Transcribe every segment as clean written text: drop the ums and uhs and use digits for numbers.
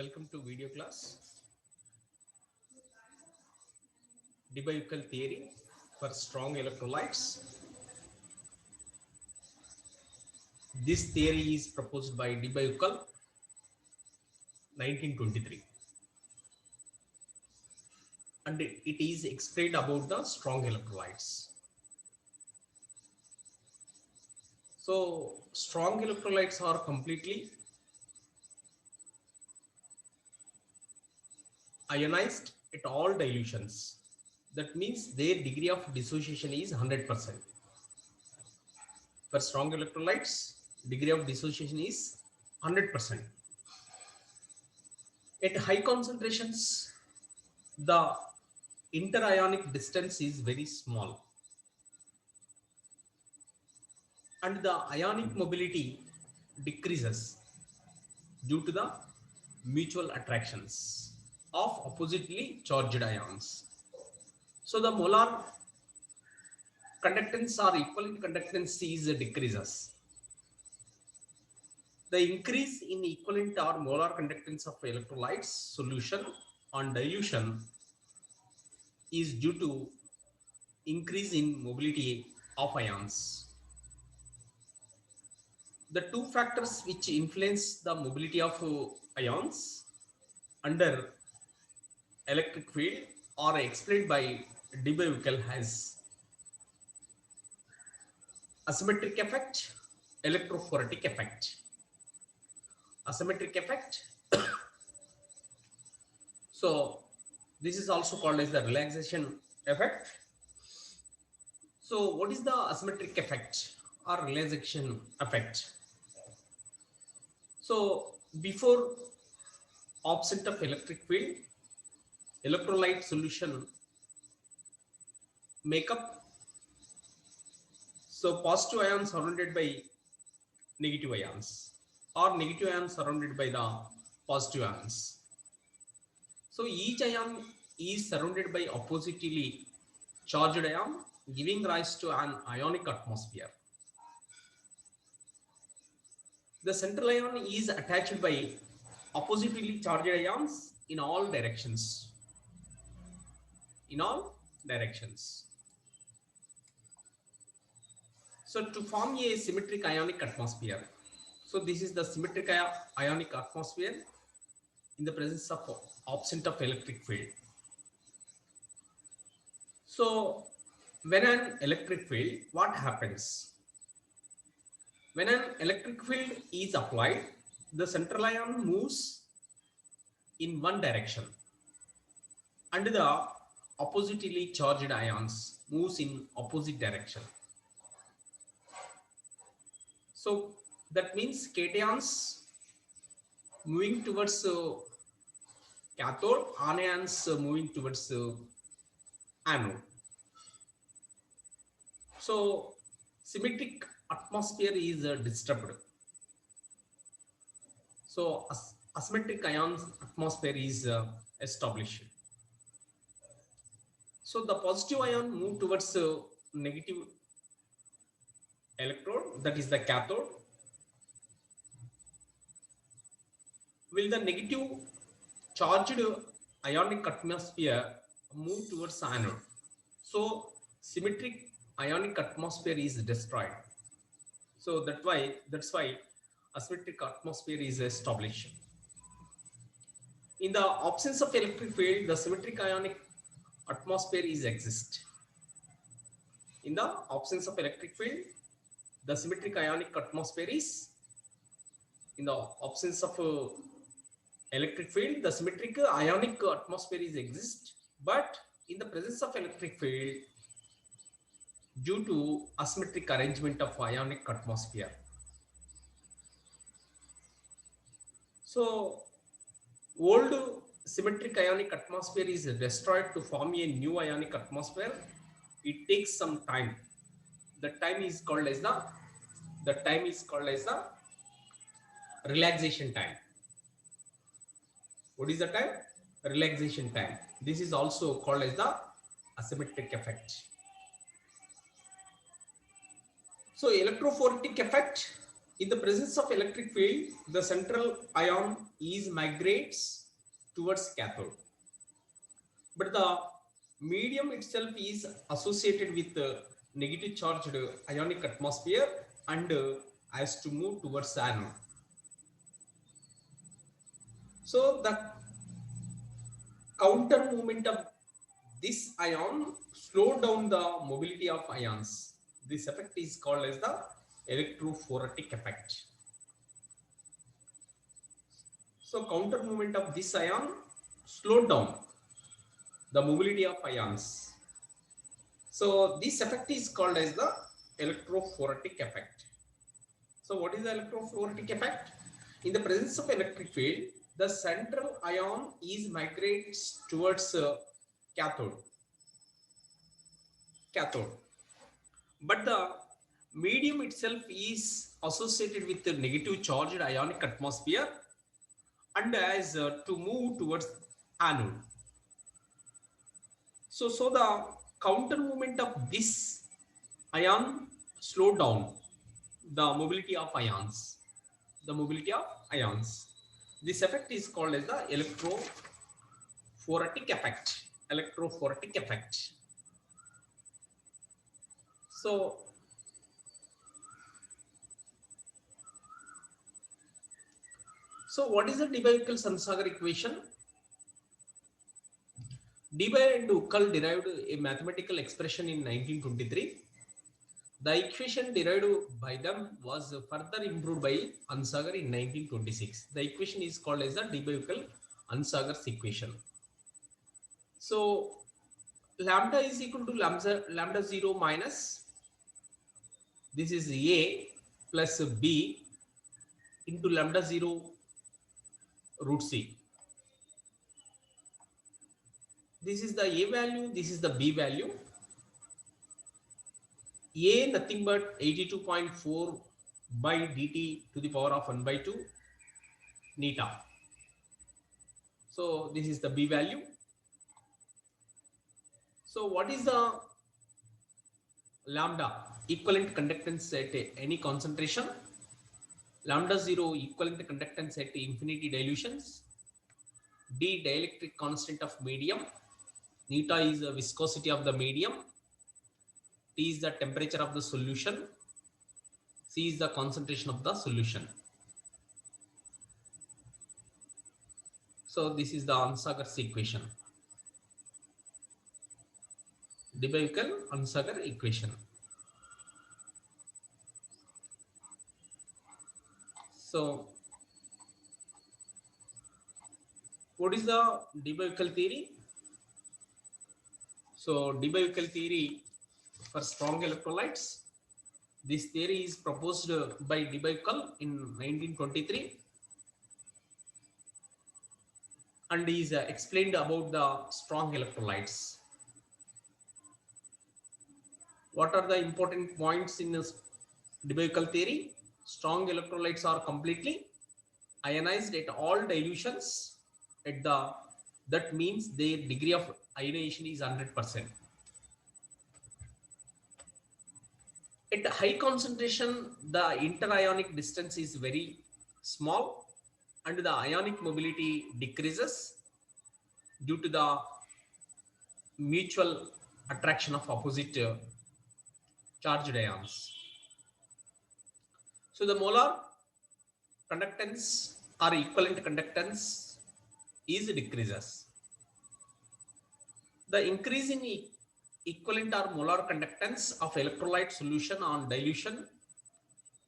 Welcome to video class de Broglie theory for strong electrolytes. This theory is proposed by de Broglie 1923 and it is explained about the strong electrolytes. So strong electrolytes are completely ionized at all dilutions. That means their degree of dissociation is 100%. For strong electrolytes, degree of dissociation is 100%. At high concentrations, the interionic distance is very small and the ionic mobility decreases due to the mutual attractions of oppositely charged ions. So the molar conductance or equivalent conductance is decreases. The increase in equivalent or molar conductance of electrolytes solution on dilution is due to increase in mobility of ions. The two factors which influence the mobility of ions under electric field are explained by de Broglie as asymmetric effect, electrophoretic effect. Asymmetric effect. So this is also called as the relaxation effect. So what is the asymmetric effect or relaxation effect? So before absent of electric field, electrolyte solution makeup. So positive ions surrounded by negative ions or negative ions surrounded by the positive ions. So each ion is surrounded by oppositely charged ion, giving rise to an ionic atmosphere. The central ion is attached by oppositely charged ions in all directions. In all directions. So to form a symmetric ionic atmosphere, so this is the symmetric ionic atmosphere in the presence of absent of electric field. So when an electric field, what happens? When an electric field is applied, the central ion moves in one direction and the oppositely charged ions moves in opposite direction. So that means cations moving towards cathode, anions moving towards anode. So symmetric atmosphere is disturbed. So asymmetric ions atmosphere is established. So the positive ion move towards negative electrode, that is the cathode. Will the negative charged ionic atmosphere move towards anode? So symmetric ionic atmosphere is destroyed. So that's why asymmetric atmosphere is established. In the absence of electric field, the symmetric ionic atmosphere is exist. In the absence of electric field, the symmetric ionic atmosphere is, in the absence of electric field, the symmetric ionic atmosphere is exist, but in the presence of electric field, due to asymmetric arrangement of ionic atmosphere. So old symmetric ionic atmosphere is destroyed to form a new ionic atmosphere. It takes some time. The time is called as the relaxation time. What is the time? Relaxation time. This is also called as the asymmetric effect. So electrophoretic effect. In the presence of electric field, the central ion is migrates towards cathode, but the medium itself is associated with negative charged ionic atmosphere and has to move towards anode. So the counter movement of this ion slow down the mobility of ions. This effect is called as the electrophoretic effect. So counter movement of this ion slowed down the mobility of ions. So this effect is called as the electrophoretic effect. So what is the electrophoretic effect? In the presence of electric field, the central ion is migrates towards cathode. Cathode. But the medium itself is associated with the negative charged ionic atmosphere and has to move towards anode. So the counter movement of this ion slow down the mobility of ions. The mobility of ions. This effect is called as the electrophoretic effect. Electrophoretic effect. So what is the Debye-Ukkel-Sunsager equation? Debye and Ukkel derived a mathematical expression in 1923. The equation derived by them was further improved by Unsager in 1926. The equation is called as the Debye-Ukkel-Unsager's equation. So lambda is equal to lambda 0 minus, this is A plus B into lambda 0 root C. This is the A value, this is the B value. A nothing but 82.4 by dt to the power of 1 by 2 neta. So this is the B value. So what is the lambda equivalent conductance at any concentration? Lambda 0 equivalent conductance at infinity dilutions. D dielectric constant of medium. Neta is the viscosity of the medium. T is the temperature of the solution. C is the concentration of the solution. So this is the Unsager's equation. Debye-Ukkel-Unsager equation. So what is the Debye-Ukkel theory? So Debye-Ukkel theory for strong electrolytes. This theory is proposed by Debye-Ukkel in 1923 and is explained about the strong electrolytes. What are the important points in this Debye-Ukkel theory? Strong electrolytes are completely ionized at all dilutions at that means their degree of ionization is 100%. At high concentration, the interionic distance is very small and the ionic mobility decreases due to the mutual attraction of opposite charged ions. So the molar conductance or equivalent conductance is decreases. The increase in equivalent or molar conductance of electrolyte solution on dilution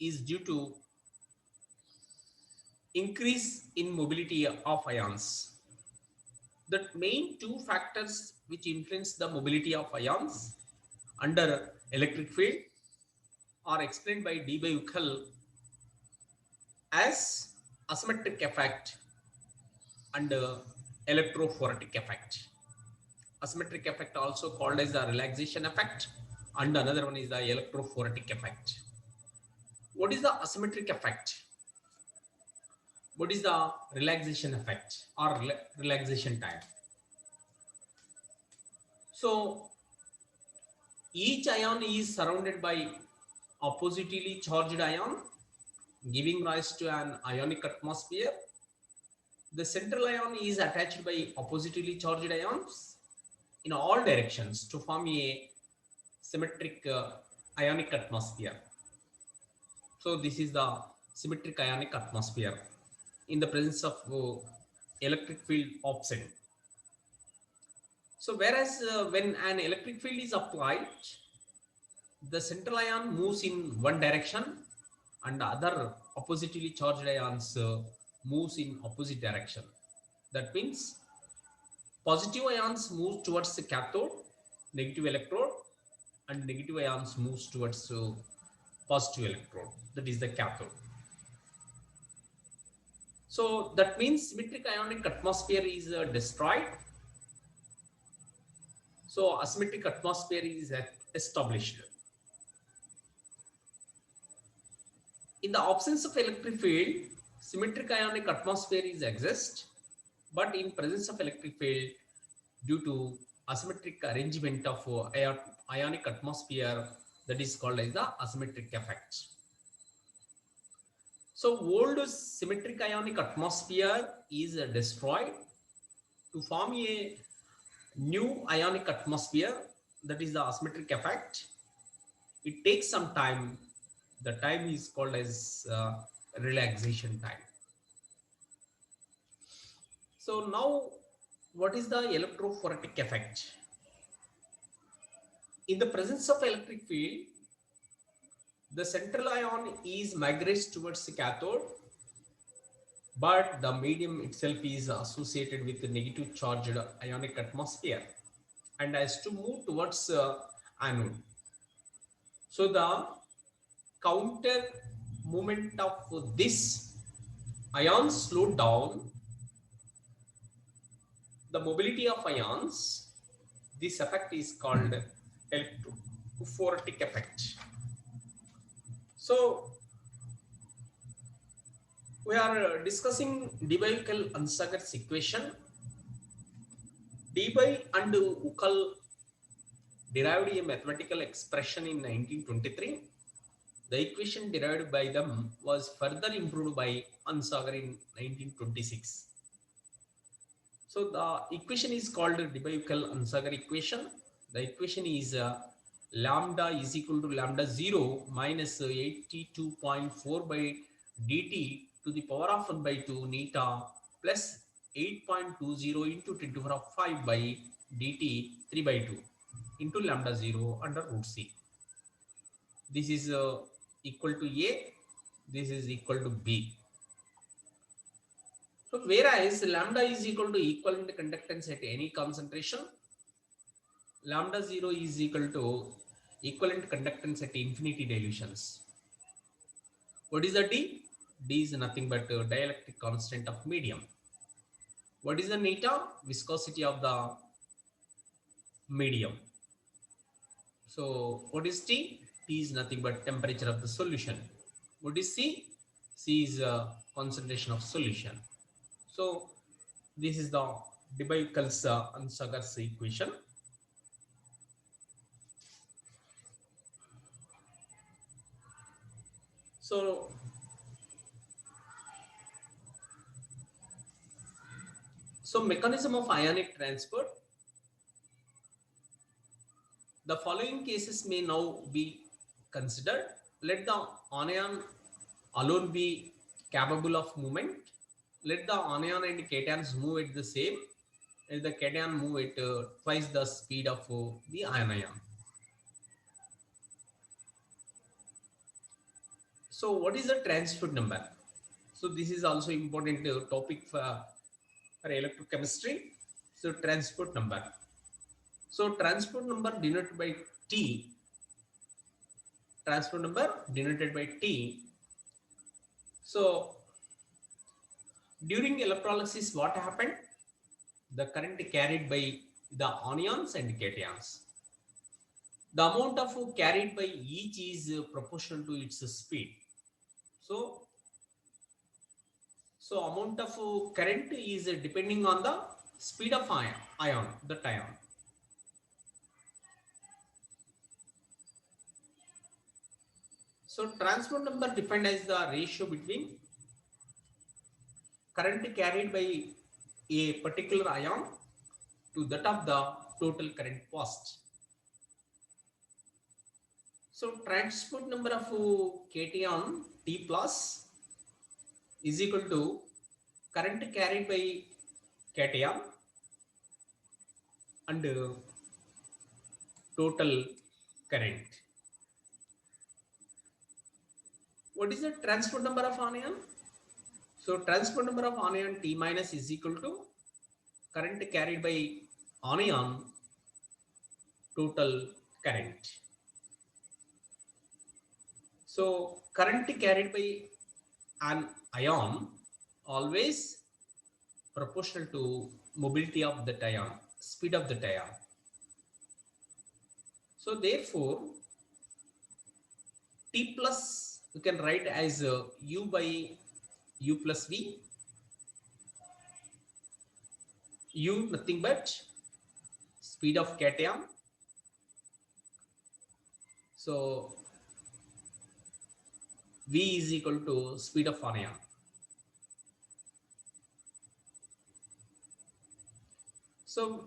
is due to increase in mobility of ions. The main two factors which influence the mobility of ions under electric field are explained by Debye-Ukkel as asymmetric effect and electrophoretic effect. Asymmetric effect also called as the relaxation effect and another one is the electrophoretic effect. What is the asymmetric effect? What is the relaxation effect or relaxation time? So each ion is surrounded by oppositely charged ion giving rise to an ionic atmosphere. The central ion is attached by oppositively charged ions in all directions to form a symmetric ionic atmosphere. So this is the symmetric ionic atmosphere in the presence of electric field opposite. So whereas when an electric field is applied, the central ion moves in one direction and the other oppositely charged ions moves in opposite direction. That means positive ions move towards the cathode, negative electrode, and negative ions moves towards positive electrode, that is the cathode. So that means symmetric ionic atmosphere is destroyed. So asymmetric atmosphere is established. In the absence of electric field, symmetric ionic atmosphere is exist, but in presence of electric field, due to asymmetric arrangement of ionic atmosphere, that is called as the asymmetric effect. So old symmetric ionic atmosphere is destroyed to form a new ionic atmosphere, that is the asymmetric effect. It takes some time. The time is called as relaxation time. So now, what is the electrophoretic effect? In the presence of electric field, the central ion is migrates towards the cathode, but the medium itself is associated with the negative charged ionic atmosphere and has to move towards anode. So the counter movement of this ions slowed down the mobility of ions. This effect is called electrophoretic effect. So we are discussing Debye-Uckel-Unsager's equation. Debye and Uckel derived a mathematical expression in 1923. The equation derived by them was further improved by Unsager in 1926. So the equation is called Debye-Uckel-Unsager equation. The equation is lambda is equal to lambda 0 minus 82.4 by dt to the power of 1 by 2 neta plus 8.20 into 10 to the power of 5 by dt 3 by 2 into lambda 0 under root c. This is equal to A, this is equal to B. So whereas lambda is equal to equivalent conductance at any concentration, lambda 0 is equal to equivalent conductance at infinity dilutions. What is the D? D is nothing but dielectric constant of medium. What is the neta? Viscosity of the medium. So what is T? T is nothing but temperature of the solution. What is C? C is concentration of solution. So this is the Debye-Uckel-Unsager's equation. So mechanism of ionic transport. The following cases may now be considered. Let the anion alone be capable of movement. Let the anion and cations move at the same. Let the cation move at twice the speed of the anion. So what is the transport number? So this is also important topic for electrochemistry. So transport number. So transport number denoted by T. Transport number denoted by T. So during electrolysis, what happened? The current carried by the anions and cations. The amount of carried by each is proportional to its speed. So amount of current is depending on the speed of ion, that ion. So transport number defined as the ratio between current carried by a particular ion to that of the total current passed. So transport number of cation T plus is equal to current carried by cation and total current. What is the transport number of anion? So transport number of anion T minus is equal to current carried by anion total current. So current carried by an ion always proportional to mobility of the ion, speed of the ion. So therefore T plus you can write as U by U plus V. U nothing but speed of cation. So V is equal to speed of anion. So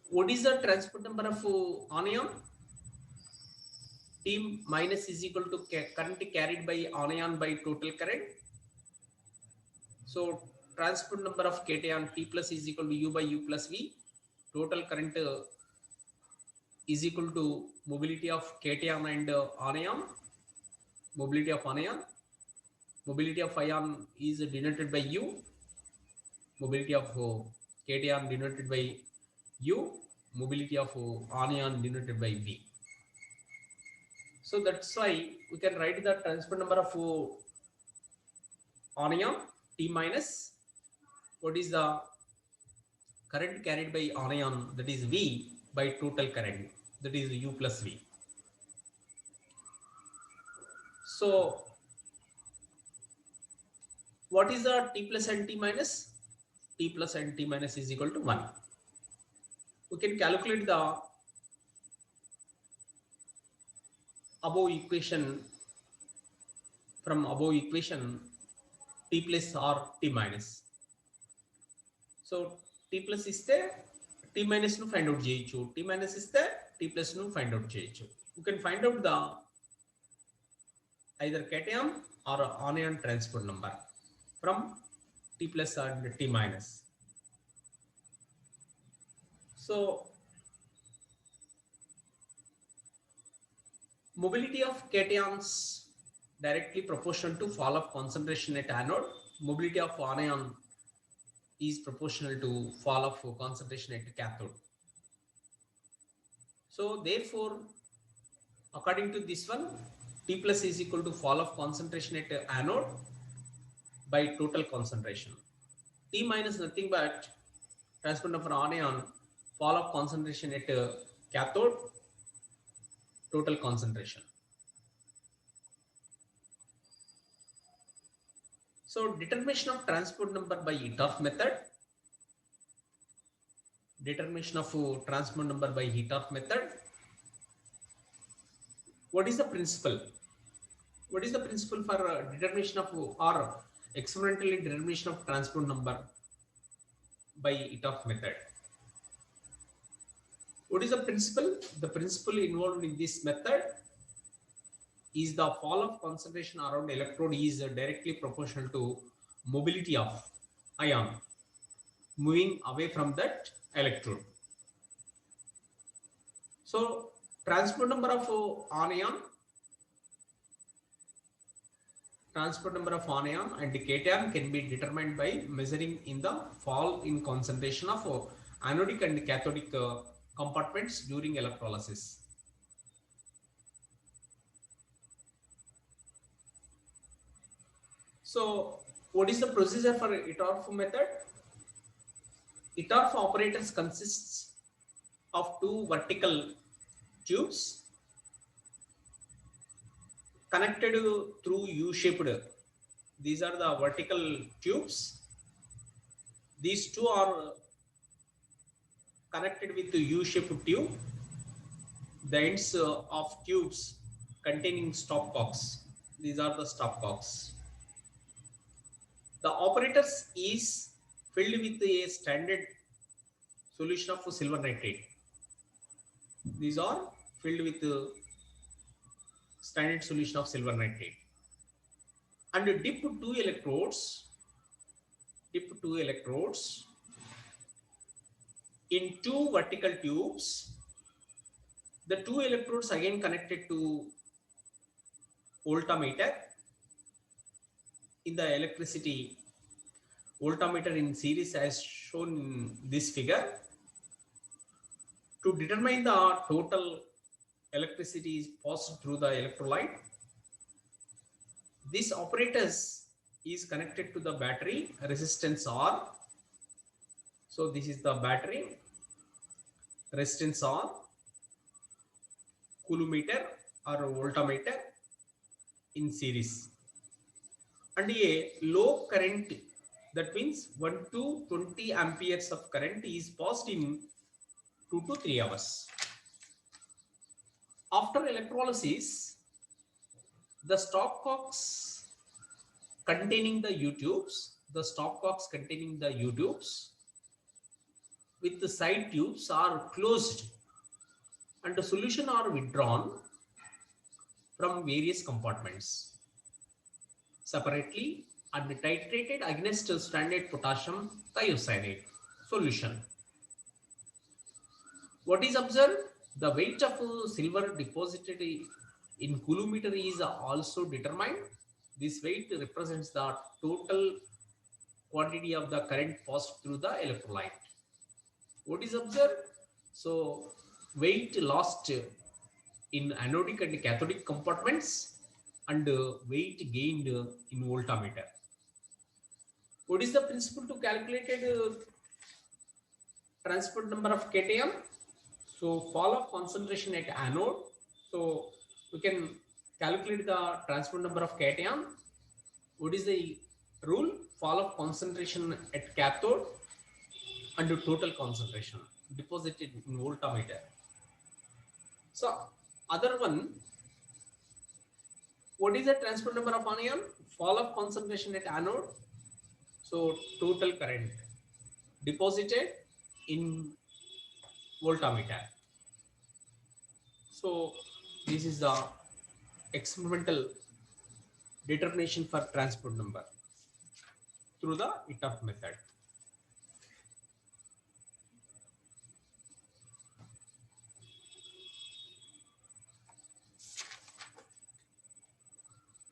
what is the transport number of anion? T minus is equal to current carried by anion by total current. So transport number of cation T plus is equal to U by U plus V. Total current is equal to mobility of cation and anion. Mobility of anion. Mobility of ion is denoted by U. Mobility of cation denoted by U. Mobility of anion denoted by V. So that's why we can write the transport number of anion T minus. What is the current carried by anion, that is V by total current, that is U plus V. So what is the T plus and T minus? T plus and T minus is equal to 1. We can calculate the above equation. From above equation T plus or T minus. So T plus is the T minus nu find out cheyochu, T minus is the T plus nu find out cheyochu. You can find out the either cation or anion transport number from T plus and T minus. So mobility of cations directly proportional to fall of concentration at anode. Mobility of anion is proportional to fall of concentration at cathode. So therefore, according to this one, T plus is equal to fall of concentration at anode by total concentration. T minus nothing but transport number anion, fall of concentration at cathode, total concentration. So determination of transport number by Hittorf method. Determination of transport number by Hittorf method. What is the principle? What is the principle for determination of or experimentally determination of transport number by Hittorf method? What is the principle? The principle involved in this method is the fall of concentration around electrode is directly proportional to mobility of ion moving away from that electrode. So transport number of anion, transport number of anion and cation can be determined by measuring in the fall in concentration of anodic and cathodic compartments during electrolysis. So what is the procedure for Hittorf method? Hittorf operators consists of two vertical tubes connected through U-shaped. These are the vertical tubes. These two are connected with the U-shaped tube. The ends of tubes containing stopcocks. These are the stopcocks. The operators is filled with a standard solution of silver nitrate. These are filled with the standard solution of silver nitrate. And dip two electrodes in two vertical tubes. The two electrodes again connected to voltmeter. In the electricity voltmeter in series as shown in this figure. To determine the total electricity is passed through the electrolyte, this apparatus is connected to the battery resistance R. So this is the battery resistance R, coulometer or voltmeter in series, and a low current, that means 1 to 20 amperes of current is passed in 2 to 3 hours. After electrolysis, the stopcocks containing the U-tubes, with the side tubes are closed and the solution are withdrawn from various compartments separately and titrated against standard potassium thiocyanate solution. What is observed? The weight of silver deposited in coulometer is also determined. This weight represents the total quantity of the current passed through the electrolyte. What is observed? So weight lost in anodic and cathodic compartments and weight gained in voltmeter. What is the principle to calculate transport number of cation? So fall of concentration at anode. So we can calculate the transport number of cation. What is the rule? Fall of concentration at cathode and total concentration deposited in voltmeter. So other one, what is the transport number of anion? Fall of concentration at anode. So total current deposited in voltmeter. So this is the experimental determination for transport number through the ETAF method.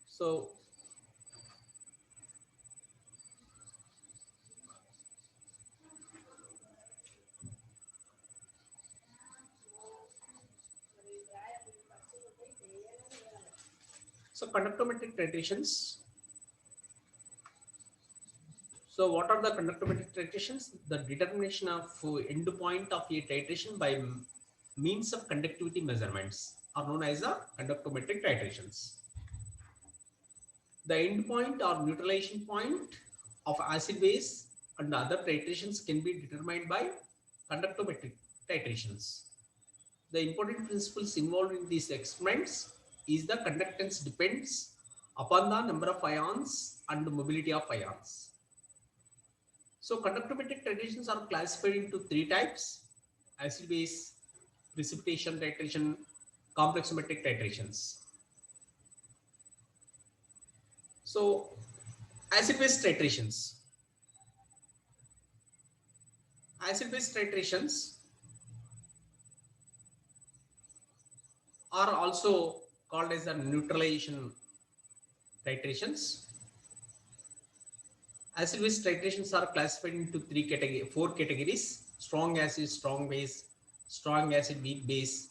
So conductometric titrations. So what are the conductometric titrations? The determination of end point of a titration by means of conductivity measurements are known as the conductometric titrations. The end point or neutralization point of acid base and other titrations can be determined by conductometric titrations. The important principles involved in these experiments is the conductance depends upon the number of ions and mobility of ions. So conductometric titrations are classified into three types: acid base, precipitation titration, complexometric titrations. So acid base titrations. Acid base titrations are also called as the neutralization titrations. Acid base titrations are classified into four categories: strong acid, strong base, strong acid, weak base,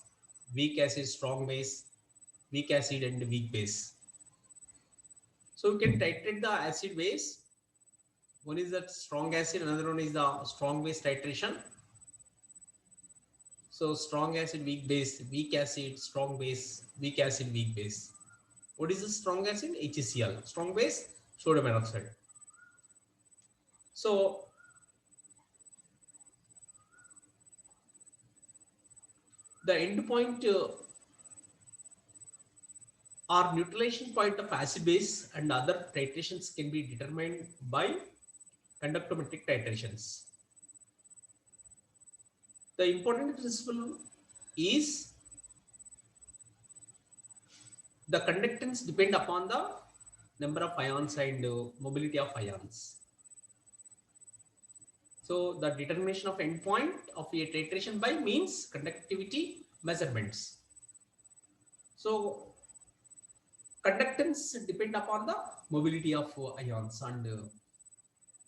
weak acid, strong base, weak acid, and weak base. So we can titrate the acid base. One is the strong acid, another one is the strong base titration. So strong acid, weak base, weak acid, strong base, weak acid, weak base. What is the strong acid? HCl. Strong base, sodium hydroxide. So the end point Our neutralization point of acid base and other titrations can be determined by conductometric titrations. The important principle is the conductance depend upon the number of ions and mobility of ions. So the determination of endpoint of a titration by means conductivity measurements. So conductance depend upon the mobility of ions and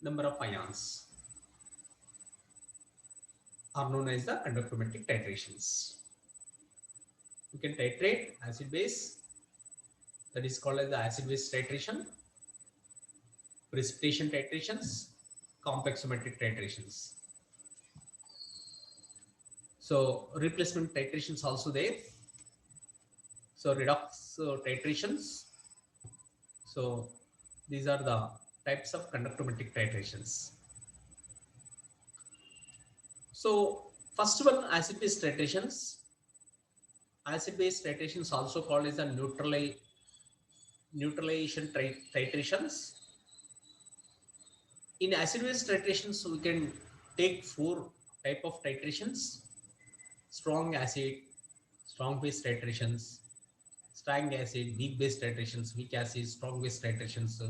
number of ions are known as the conductometric titrations. You can titrate acid base, that is called as the acid base titration, precipitation titrations, complexometric titrations. So replacement titrations also there. So redox titrations. So these are the types of conductometric titrations. So first one, acid base titrations. Acid base titrations also called as the neutralization titrations. In acid base titrations, we can take four type of titrations: strong acid, strong base titrations, strong acid, weak base titrations, weak acid, strong base titrations,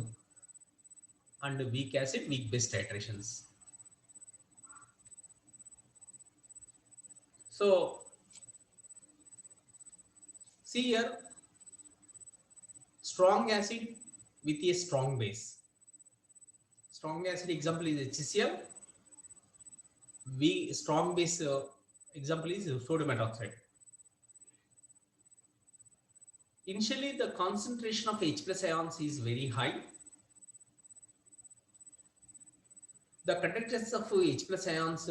and weak acid, weak base titrations. So see here, strong acid with a strong base. Strong acid example is HCl. Strong base example is sodium hydroxide. Initially, the concentration of H plus ions is very high. The conductance of H plus ions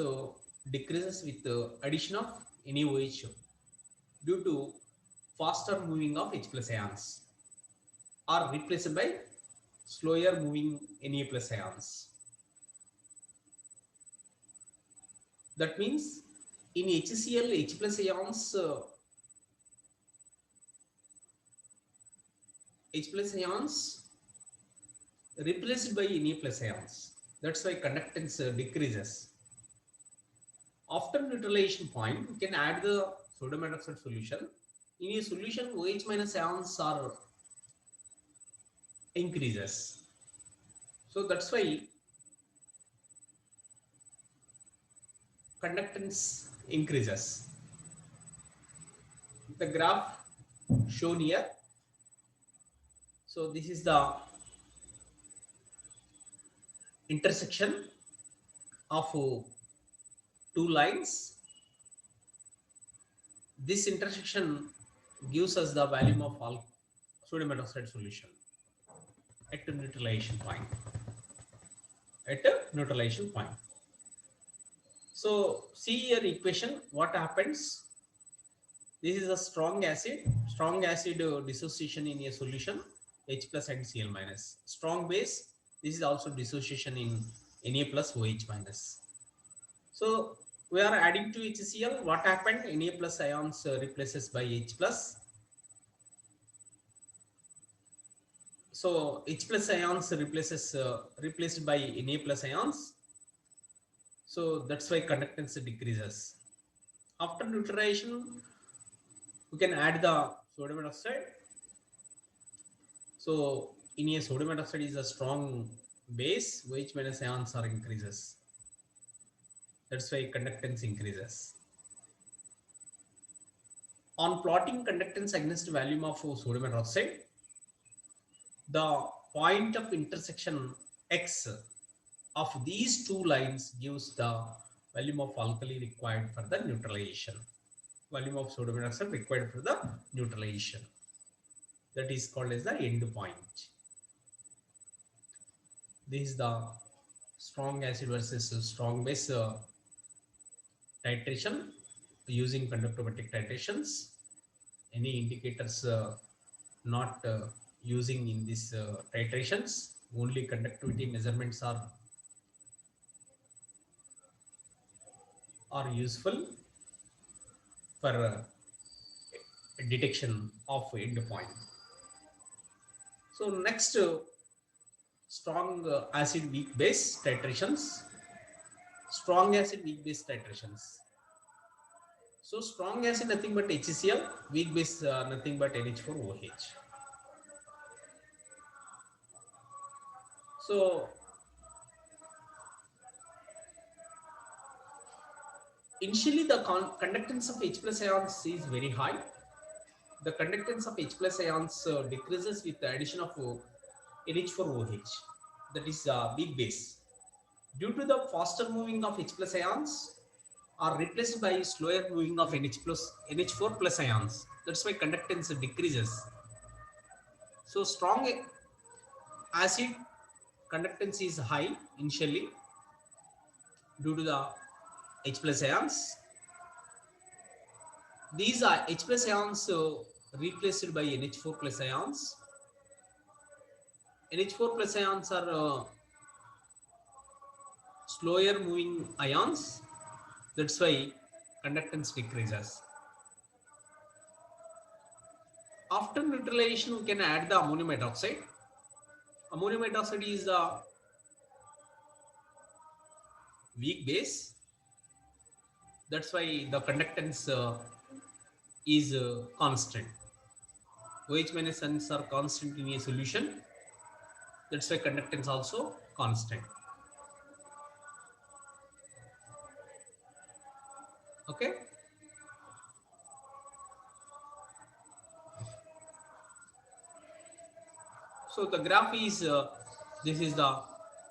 decreases with the addition of NaOH due to faster moving of H plus ions are replaced by slower moving Na plus ions. That means in HCl, H plus ions replaced by Na plus ions. That's why conductance decreases. After neutralization point, we can add the sodium hydroxide solution. In a solution, OH minus ions are increases. So that's why conductance increases. The graph shown here. So this is the intersection of two lines. This intersection gives us the volume of all sodium hydroxide solution at the neutralization point. So see here equation, what happens? This is a strong acid dissociation in a solution, H plus and Cl minus. Strong base, this is also dissociation in Na plus OH minus. So we are adding to HCl. What happened? Na plus ions replaces by H plus. So H plus ions replaced by Na plus ions. So that's why conductance decreases. After neutralization, we can add the sodium hydroxide. So in a sodium hydroxide is a strong base, OH minus ions are increases. That's why conductance increases. On plotting conductance against volume of sodium hydroxide, the point of intersection X of these two lines gives the volume of alkali required for the neutralization. Volume of sodium hydroxide required for the neutralization. That is called as the end point. This is the strong acid versus strong base titration using conductometric titrations. Any indicators not using in these titrations, only conductivity measurements are useful for detection of end point. So next, strong acid weak base titrations. Strong acid weak base titrations. So strong acid nothing but HCl, weak base nothing but NH4OH. So initially the conductance of H plus ions is very high. The conductance of H plus ions decreases with the addition of NH4OH, that is weak base. Due to the faster moving of H plus ions are replaced by slower moving of NH4 plus ions. That's why conductance decreases. So strong acid conductance is high initially due to the H plus ions. These are H plus ions replaced by NH4 plus ions. NH4 plus ions are slower moving ions. That's why conductance decreases. After neutralization, we can add the ammonium hydroxide. Ammonium hydroxide is a weak base. That's why the conductance is constant. OH minus ions are constant in a solution. That's why conductance also constant. Okay. So the graph is this is the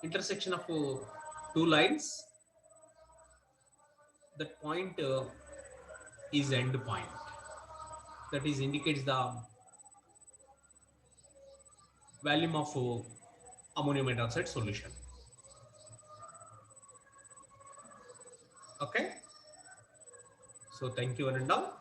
intersection of two lines. That point is end point. That is indicates the volume of ammonium hydroxide solution. Okay. So thank you, Ananda.